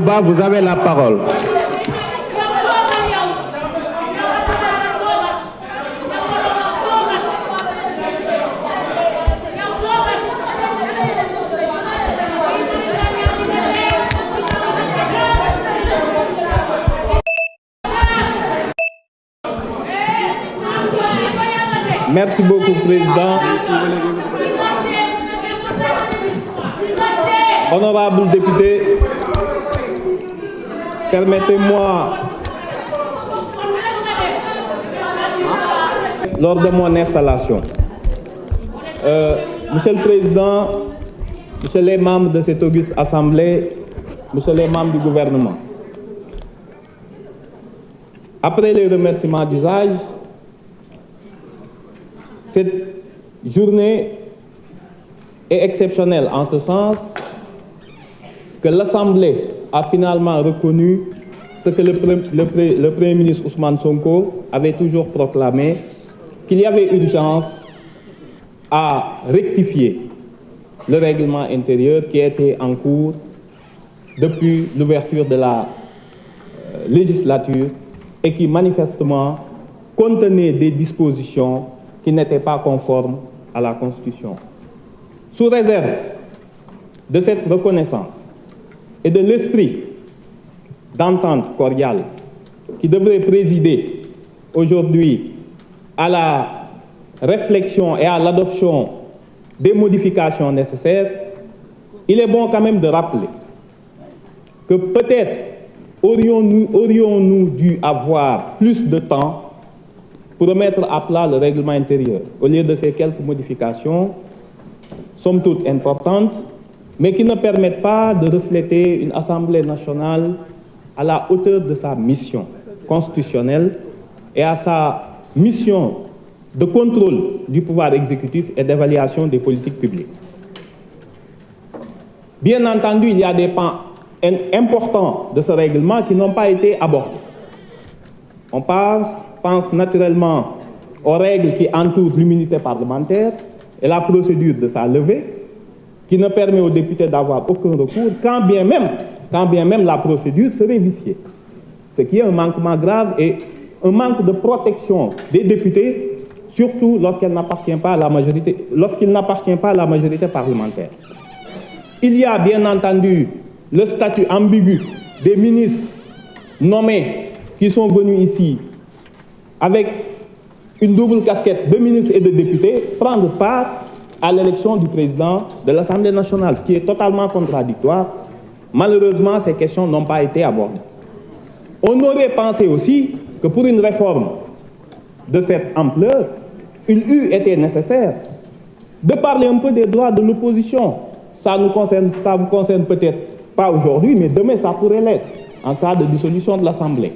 Ba, vous avez la parole. Merci beaucoup, Président. Honorables députés, permettez-moi, lors de mon installation, Monsieur le Président, Monsieur les membres de cette auguste Assemblée, Monsieur les membres du gouvernement, après les remerciements d'usage, cette journée est exceptionnelle en ce sens que l'Assemblée a finalement reconnu ce que le Premier ministre Ousmane Sonko avait toujours proclamé, qu'il y avait urgence à rectifier le règlement intérieur qui était en cours depuis l'ouverture de la législature et qui manifestement contenait des dispositions qui n'étaient pas conformes à la Constitution. Sous réserve de cette reconnaissance et de l'esprit d'entente cordiale qui devrait présider aujourd'hui à la réflexion et à l'adoption des modifications nécessaires, il est bon quand même de rappeler que peut-être aurions-nous dû avoir plus de temps pour remettre à plat le règlement intérieur, au lieu de ces quelques modifications, somme toute importantes, mais qui ne permettent pas de refléter une Assemblée nationale à la hauteur de sa mission constitutionnelle et à sa mission de contrôle du pouvoir exécutif et d'évaluation des politiques publiques. Bien entendu, il y a des pans importants de ce règlement qui n'ont pas été abordés. On pense naturellement aux règles qui entourent l'immunité parlementaire et la procédure de sa levée, qui ne permet aux députés d'avoir aucun recours, quand bien même la procédure serait viciée. Ce qui est un manquement grave et un manque de protection des députés, surtout lorsqu'il n'appartient pas à la majorité parlementaire. Il y a bien entendu le statut ambigu des ministres nommés qui sont venus ici avec une double casquette de ministres et de députés prendre part à l'élection du président de l'Assemblée nationale, ce qui est totalement contradictoire. Malheureusement, ces questions n'ont pas été abordées. On aurait pensé aussi que pour une réforme de cette ampleur, il eût été nécessaire de parler un peu des droits de l'opposition. Ça vous concerne peut-être pas aujourd'hui, mais demain ça pourrait l'être en cas de dissolution de l'Assemblée.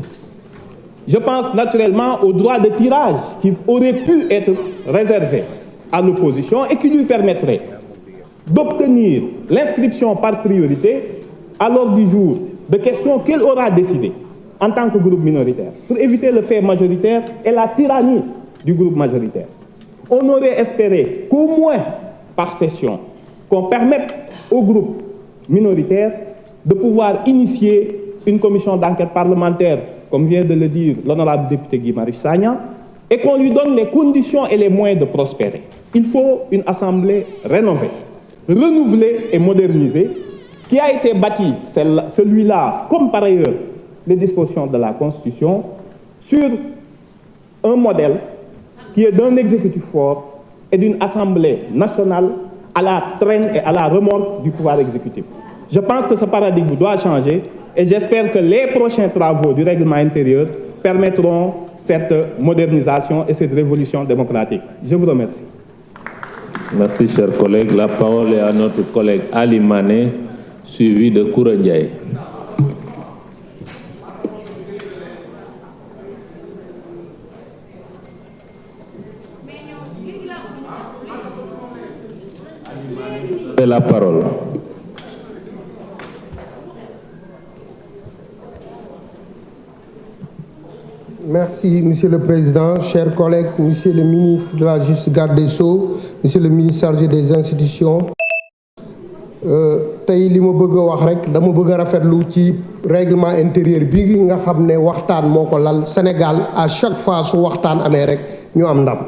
Je pense naturellement au droit de tirage qui aurait pu être réservé à l'opposition et qui lui permettrait d'obtenir l'inscription par priorité à l'ordre du jour de questions qu'elle aura décidées en tant que groupe minoritaire, pour éviter le fait majoritaire et la tyrannie du groupe majoritaire. On aurait espéré qu'au moins par session, qu'on permette au groupe minoritaire de pouvoir initier une commission d'enquête parlementaire, comme vient de le dire l'honorable député Guy Marius Sagna, et qu'on lui donne les conditions et les moyens de prospérer. Il faut une assemblée rénovée, renouvelée et modernisée, qui a été bâtie, celui-là, comme par ailleurs les dispositions de la Constitution, sur un modèle qui est d'un exécutif fort et d'une assemblée nationale à la traîne et à la remorque du pouvoir exécutif. Je pense que ce paradigme doit changer et j'espère que les prochains travaux du règlement intérieur permettront cette modernisation et cette révolution démocratique. Je vous remercie. Merci, chers collègues. La parole est à notre collègue Ali Mané, suivi de Koura Ndiaye. La parole. Merci, Monsieur le Président, chers collègues, Monsieur le ministre de la Justice, garde des Sceaux, Monsieur le ministre chargé des institutions. Tey li ma bëgg a wax rek dama bëgg a rafetlu ci règlement intérieur bi nga xam ne waxtaan moo ko lal Sénégal à chaque fois su waxtaan amee rek ñu am ndam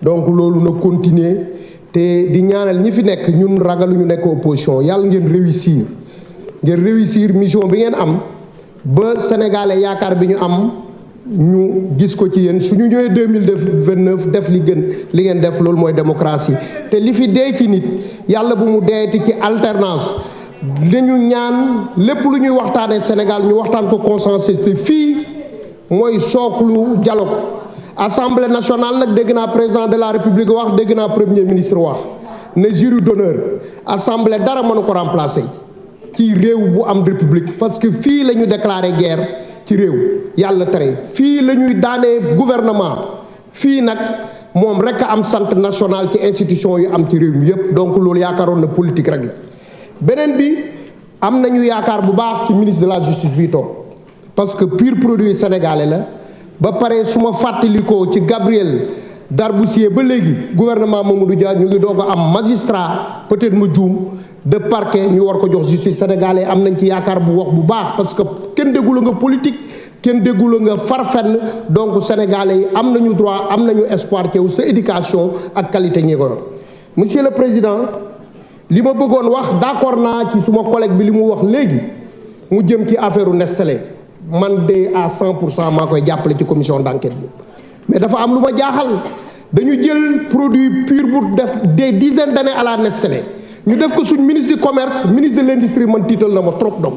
donc loolu na continuer te di ñaanal ñi fi nekk ñun ragaluñu nekk opposition yàlla ngeen réussir mission bi ngeen am ba sénégalais yaakaar bi ñu am ñu gis ko ci yéen suñu ñëwee 2029 def li gën li ngeen def loolu mooy démocratie te li fi dee ci nit yàlla bu mu deeti ci alternance li ñu ñaan lépp lu ñuy waxtaanee Sénégal ñu waxtaan ko consensus te fii mooy sooklu dialogue assemblée nationale nag dégg naa président de la république wax dégg naa premier ministre wax ne jury d'honneur assemblée dara mënu ko remplacer ci réew bu am république parce que fii la ñu déclaré guerre ci réew yàlla tere fii la ñuy daanee gouvernement fii nag moom rek a am sant national ci institution yu am ci réew mi yépp donc loolu yaakaaroon na politique rek la beneen bi am nañu yaakaar bu baax ci ministre de la justice bii toog parce que pur produit sénégalais la ba pare su ma fàttalikoo ci Gabriel Darboussier ba léegi gouvernement Mamadou Dia ñu ngi doog a am magistrat peut-être ma juum de parquet ñu war ko jox justice sénégalais am nañ ci yaakaar bu wax bu baax parce que kenn déggula nga politique kenn déggula nga farfenn donc sénégalais yi am nañu droit am nañu espoir ci sa éducation ak qualité ñi ko yor monsieur le président li ma bëggoon wax d'accord naa ci suma collègue bi li mu wax léegi mu jëm ci affaire Nestlé man de à 100% maa koy jàppale ci commission d'enquête bi mais dafa am lu ma jaaxal dañu jël produit pur bu def des dizaines d'années à la Nestlé ñu def ko suñ ministre du commerce ministre de l'industrie man tiital na ma trop donc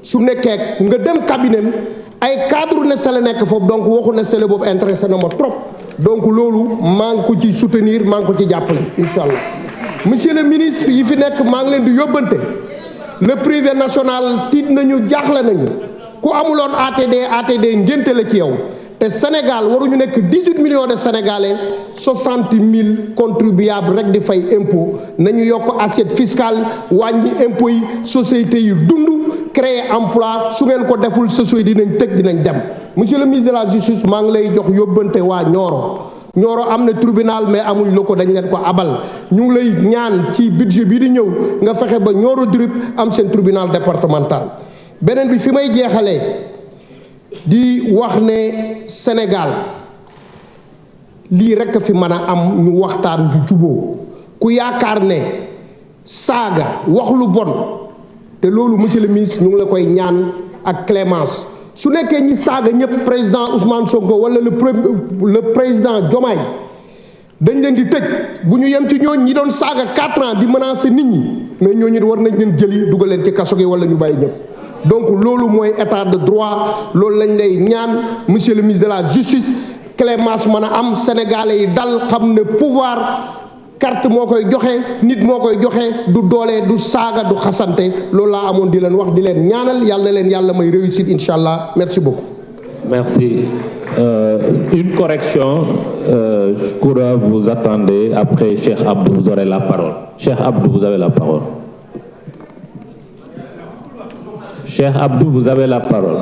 su nekkee nga dem cabinet ay cadre Nestlé nekk foofu donc waxu Nestlé boobu intéressé na ma trop donc loolu maa ngi ko ci soutenir maa ngi ko ci jàppale incha allah monsieur le ministre yi fi nekk maa ngi leen di yóbbante le privé national tiit nañu jaaxle nañu ku amuloon ATD ngénte la ci yow te Sénégal waruñu nekk 18 millions de Sénégalais 60 000 contribuables rek di fay impôt nañu yokk assiette fiscale wàññi impôt yi sociétés yi dund créer emploi su ngeen ko deful société dinañ tëj dinañ dem monsieur le ministre de la justice maa ngi lay jox yóbbante waa Nioro am na tribunal mais amuñ la ko dañ leen ko abal ñu ngi lay ñaan ci budget bi di ñëw nga fexe ba Nioro du Rip am seen tribunal départemental beneen bi fi may jeexalee di wax ne Sénégal lii rekk fi mën a am ñu waxtaan ju juboo ku yaakaar ne saaga wax lu bon te loolu monsieur le ministre ñu ngi la koy ñaan ak clémence su nekkee ñi saaga ñëpp président Ousmane Sonko wala le président Diomaye dañ leen di tëj bu ñu yem ci ñooñ ñi doon saaga 4 ans di menacer nit ñi mais ñooñu war nañ leen jëli dugal leen ci kaso gi wala ñu bàyyi ñëpp donc loolu mooy état de droit loolu lañ lay ñaan monsieur le ministre de la justice clémence mën a am sénégalais yi dal xam ne pouvoir carte moo koy joxe nit moo koy joxe du doole du saaga du xasante loolu laa amoon di leen wax di leen ñaanal yàlla na leen yàlla may réussite incha allah merci beaucoup. Merci. Une correction, je crois que vous attendez après Cheikh Abdou, vous aurez la parole. Cheikh Abdou, vous avez la parole. Cheikh Abdou, vous avez la parole.